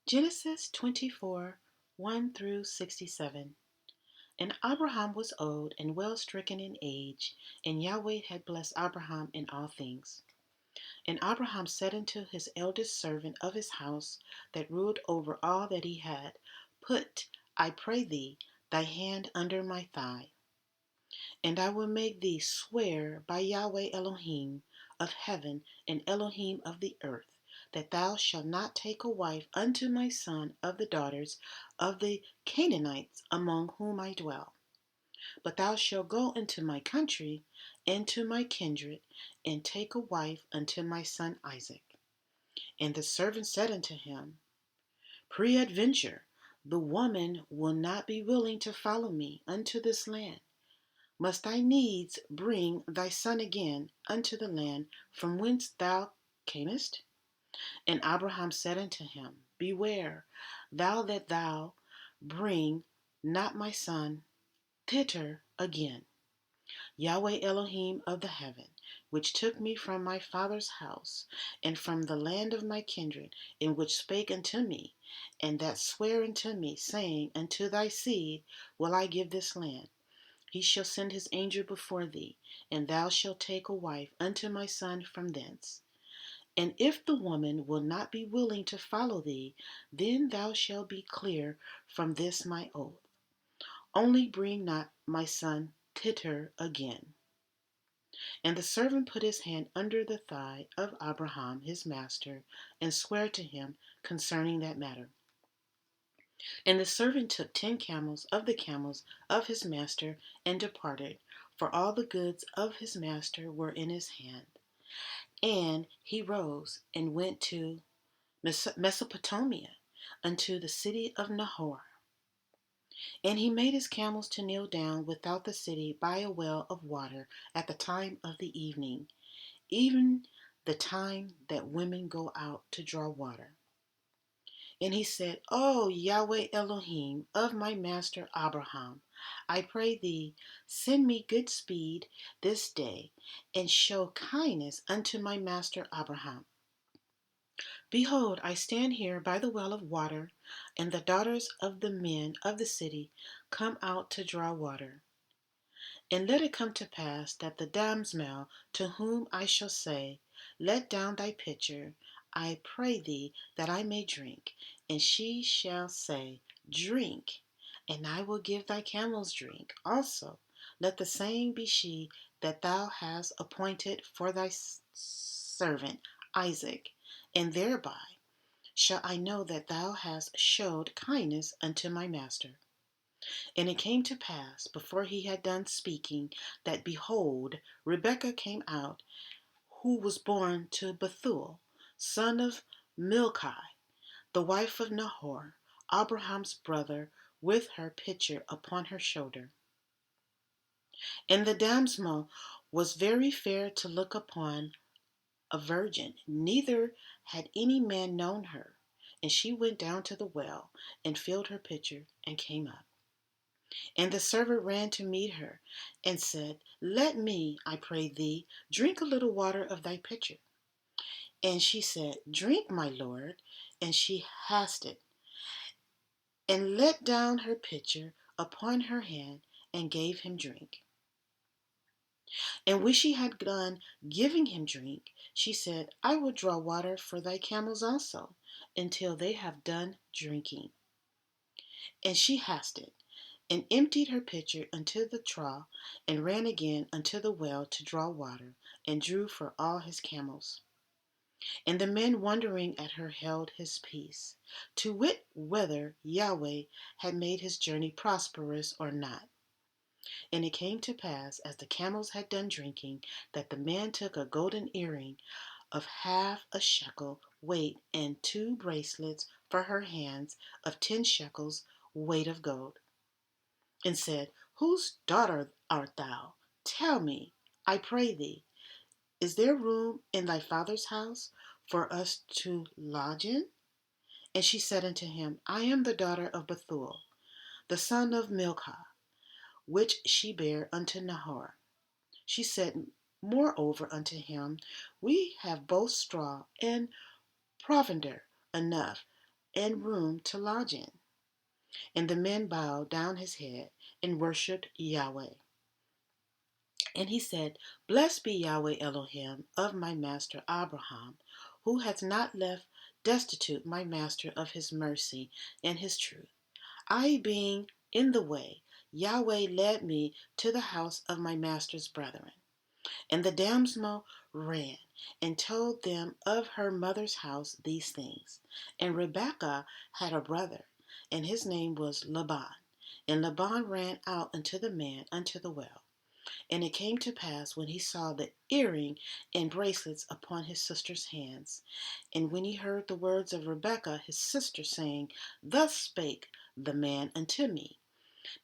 Genesis 24, 1 through 67. And Abraham was old and well stricken in age, and Yahweh had blessed Abraham in all things. And Abraham said unto his eldest servant of his house, that ruled over all that he had, Put, I pray thee, thy hand under my thigh, and I will make thee swear by Yahweh Elohim of heaven and Elohim of the earth, that thou shalt not take a wife unto my son of the daughters of the Canaanites among whom I dwell, but thou shalt go into my country and to my kindred, and take a wife unto my son Isaac. And the servant said unto him, Peradventure the woman will not be willing to follow me unto this land. Must I needs bring thy son again unto the land from whence thou camest? And Abraham said unto him, Beware that thou bring not my son thither again. Yahweh Elohim of the heaven, which took me from my father's house, and from the land of my kindred, and which spake unto me, and that sware unto me, saying, Unto thy seed will I give this land. He shall send his angel before thee, and thou shalt take a wife unto my son from thence. And if the woman will not be willing to follow thee, then thou shalt be clear from this my oath. Only bring not my son thither again. And the servant put his hand under the thigh of Abraham his master, and sware to him concerning that matter. And the servant took 10 camels of his master, and departed, for all the goods of his master were in his hand. And he rose and went to Mesopotamia, unto the city of Nahor. And he made his camels to kneel down without the city by a well of water at the time of the evening, even the time that women go out to draw water. And he said, O Yahweh Elohim of my master Abraham, I pray thee, send me good speed this day, and show kindness unto my master Abraham. Behold, I stand here by the well of water, and the daughters of the men of the city come out to draw water. And let it come to pass that the damsel to whom I shall say, Let down thy pitcher, I pray thee that I may drink, and she shall say, Drink, and I will give thy camels drink also. Let the same be she that thou hast appointed for thy servant Isaac, and thereby shall I know that thou hast showed kindness unto my master. And it came to pass, before he had done speaking, that behold, Rebekah came out, who was born to Bethuel, son of Milcah, the wife of Nahor, Abraham's brother, with her pitcher upon her shoulder. And the damsel was very fair to look upon, a virgin, neither had any man known her. And she went down to the well, and filled her pitcher, and came up. And the servant ran to meet her, and said, Let me, I pray thee, drink a little water of thy pitcher. And she said, Drink, my lord. And she hasted, and let down her pitcher upon her hand, and gave him drink. And when she had done giving him drink, she said, I will draw water for thy camels also, until they have done drinking. And she hasted, and emptied her pitcher unto the trough, and ran again unto the well to draw water, and drew for all his camels. And the men wondering at her held his peace, to wit whether Yahweh had made his journey prosperous or not. And it came to pass, as the camels had done drinking, that the man took a golden earring of half a shekel weight, and 2 bracelets for her hands of 10 shekels weight of gold, and said, Whose daughter art thou? Tell me, I pray thee, is there room in thy father's house for us to lodge in? And she said unto him, I am the daughter of Bethuel, the son of Milcah, which she bare unto Nahor. She said moreover unto him, We have both straw and provender enough and room to lodge in. And the man bowed down his head and worshipped Yahweh. And he said, Blessed be Yahweh Elohim of my master Abraham, who hath not left destitute my master of his mercy and his truth. I being in the way, Yahweh led me to the house of my master's brethren. And the damsel ran and told them of her mother's house these things. And Rebekah had a brother, and his name was Laban. And Laban ran out unto the man unto the well. And it came to pass, when he saw the earring and bracelets upon his sister's hands, and when he heard the words of Rebekah his sister, saying, Thus spake the man unto me,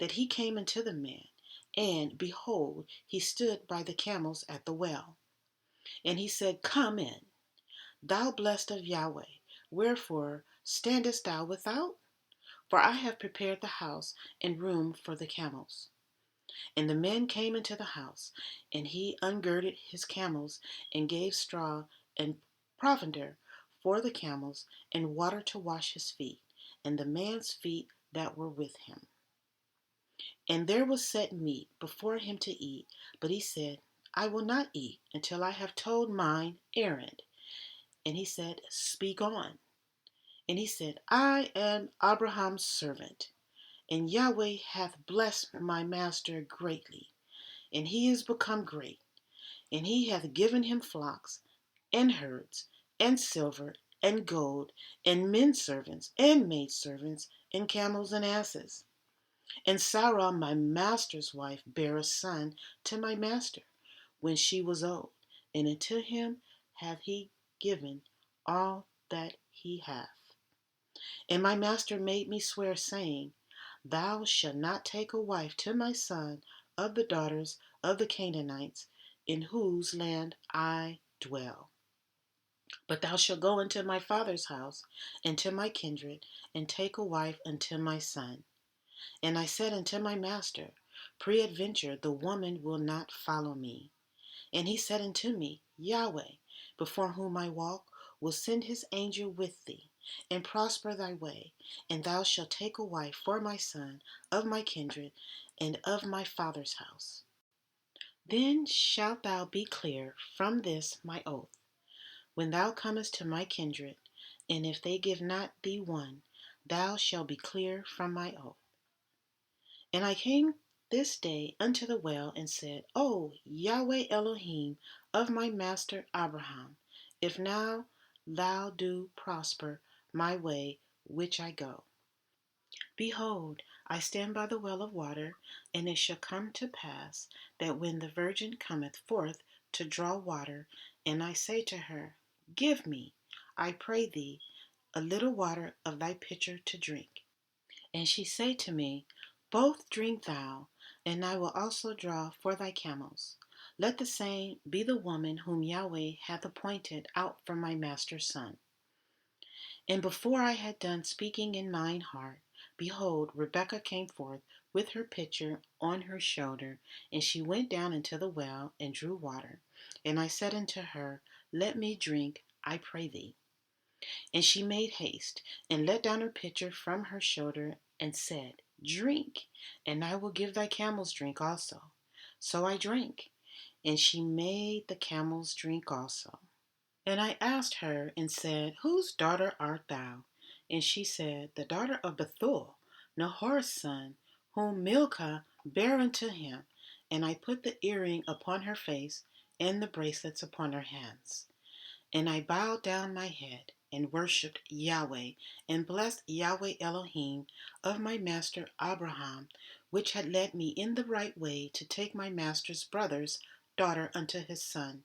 that he came unto the man, and, behold, he stood by the camels at the well. And he said, Come in, thou blessed of Yahweh, wherefore standest thou without? For I have prepared the house and room for the camels. And the men came into the house, and he ungirded his camels, and gave straw and provender for the camels, and water to wash his feet, and the man's feet that were with him. And there was set meat before him to eat, but he said, I will not eat until I have told mine errand. And he said, Speak on. And he said, I am Abraham's servant, and Yahweh hath blessed my master greatly, and he is become great, and he hath given him flocks, and herds, and silver, and gold, and men servants, and maidservants, and camels and asses. And Sarah, my master's wife, bare a son to my master, when she was old, and unto him hath he given all that he hath. And my master made me swear, saying, Thou shalt not take a wife to my son of the daughters of the Canaanites, in whose land I dwell. But thou shalt go into my father's house, and to my kindred, and take a wife unto my son. And I said unto my master, Peradventure the woman will not follow me. And he said unto me, Yahweh, before whom I walk, will send his angel with thee, and prosper thy way, and thou shalt take a wife for my son, of my kindred, and of my father's house. Then shalt thou be clear from this my oath, when thou comest to my kindred, and if they give not thee one, thou shalt be clear from my oath. And I came this day unto the well, and said, O Yahweh Elohim of my master Abraham, if now thou do prosper my way which I go. Behold, I stand by the well of water, and it shall come to pass that when the virgin cometh forth to draw water, and I say to her, Give me, I pray thee, a little water of thy pitcher to drink. And she say to me, Both drink thou, and I will also draw for thy camels. Let the same be the woman whom Yahweh hath appointed out for my master's son. And before I had done speaking in mine heart, behold, Rebekah came forth with her pitcher on her shoulder, and she went down into the well and drew water. And I said unto her, Let me drink, I pray thee. And she made haste, and let down her pitcher from her shoulder, and said, Drink, and I will give thy camels drink also. So I drank, and she made the camels drink also. And I asked her, and said, Whose daughter art thou? And she said, The daughter of Bethuel, Nahor's son, whom Milcah bare unto him. And I put the earring upon her face, and the bracelets upon her hands. And I bowed down my head, and worshipped Yahweh, and blessed Yahweh Elohim of my master Abraham, which had led me in the right way to take my master's brother's daughter unto his son.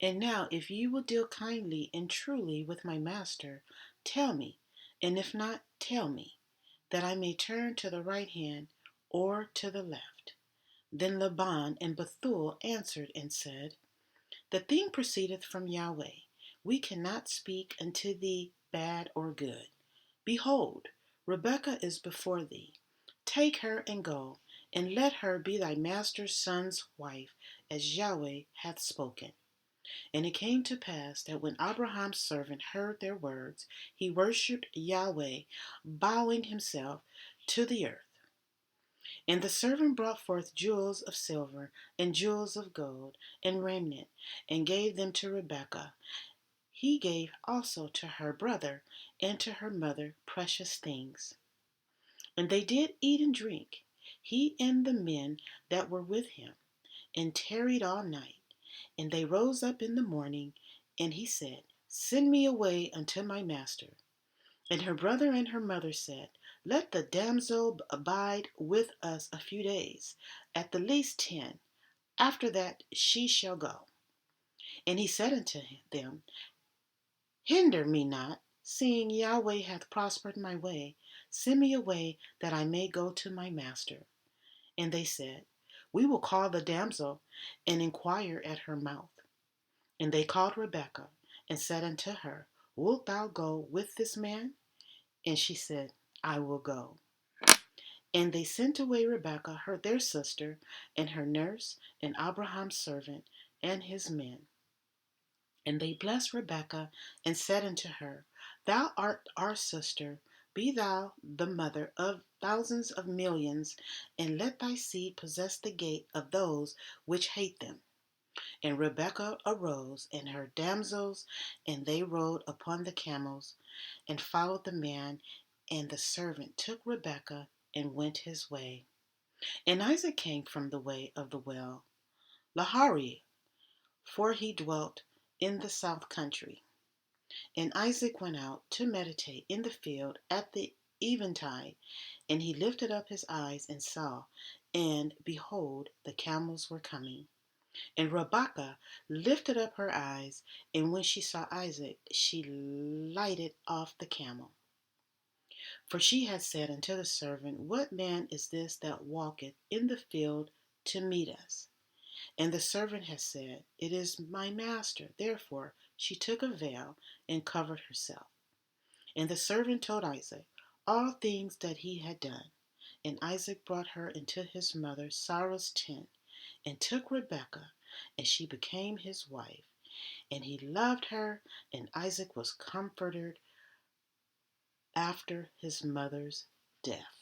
And now, if ye will deal kindly and truly with my master, tell me, and if not, tell me, that I may turn to the right hand or to the left. Then Laban and Bethuel answered and said, The thing proceedeth from Yahweh. We cannot speak unto thee bad or good. Behold, Rebekah is before thee. Take her and go, and let her be thy master's son's wife, as Yahweh hath spoken. And it came to pass that when Abraham's servant heard their words, he worshipped Yahweh, bowing himself to the earth. And the servant brought forth jewels of silver and jewels of gold and raiment, and gave them to Rebekah. He gave also to her brother and to her mother precious things. And they did eat and drink, he and the men that were with him, and tarried all night. And they rose up in the morning, and he said, Send me away unto my master. And her brother and her mother said, Let the damsel abide with us a few days, at the least 10. After that she shall go. And he said unto them, Hinder me not, seeing Yahweh hath prospered my way. Send me away, that I may go to my master. And they said, We will call the damsel, and inquire at her mouth. And they called Rebekah, and said unto her, Wilt thou go with this man? And she said, I will go. And they sent away Rebekah, their sister, and her nurse, and Abraham's servant, and his men. And they blessed Rebekah, and said unto her, Thou art our sister, be thou the mother of thousands of millions, and let thy seed possess the gate of those which hate them. And Rebekah arose, and her damsels, and they rode upon the camels, and followed the man, and the servant took Rebekah, and went his way. And Isaac came from the way of the well, Lahari, for he dwelt in the south country. And Isaac went out to meditate in the field at the eventide, and he lifted up his eyes and saw, and behold, the camels were coming. And Rebekah lifted up her eyes, and when she saw Isaac, she lighted off the camel. For she had said unto the servant, What man is this that walketh in the field to meet us? And the servant had said, It is my master. Therefore she took a veil and covered herself. And the servant told Isaac all things that he had done. And Isaac brought her into his mother Sarah's tent, and took Rebekah, and she became his wife. And he loved her, and Isaac was comforted after his mother's death.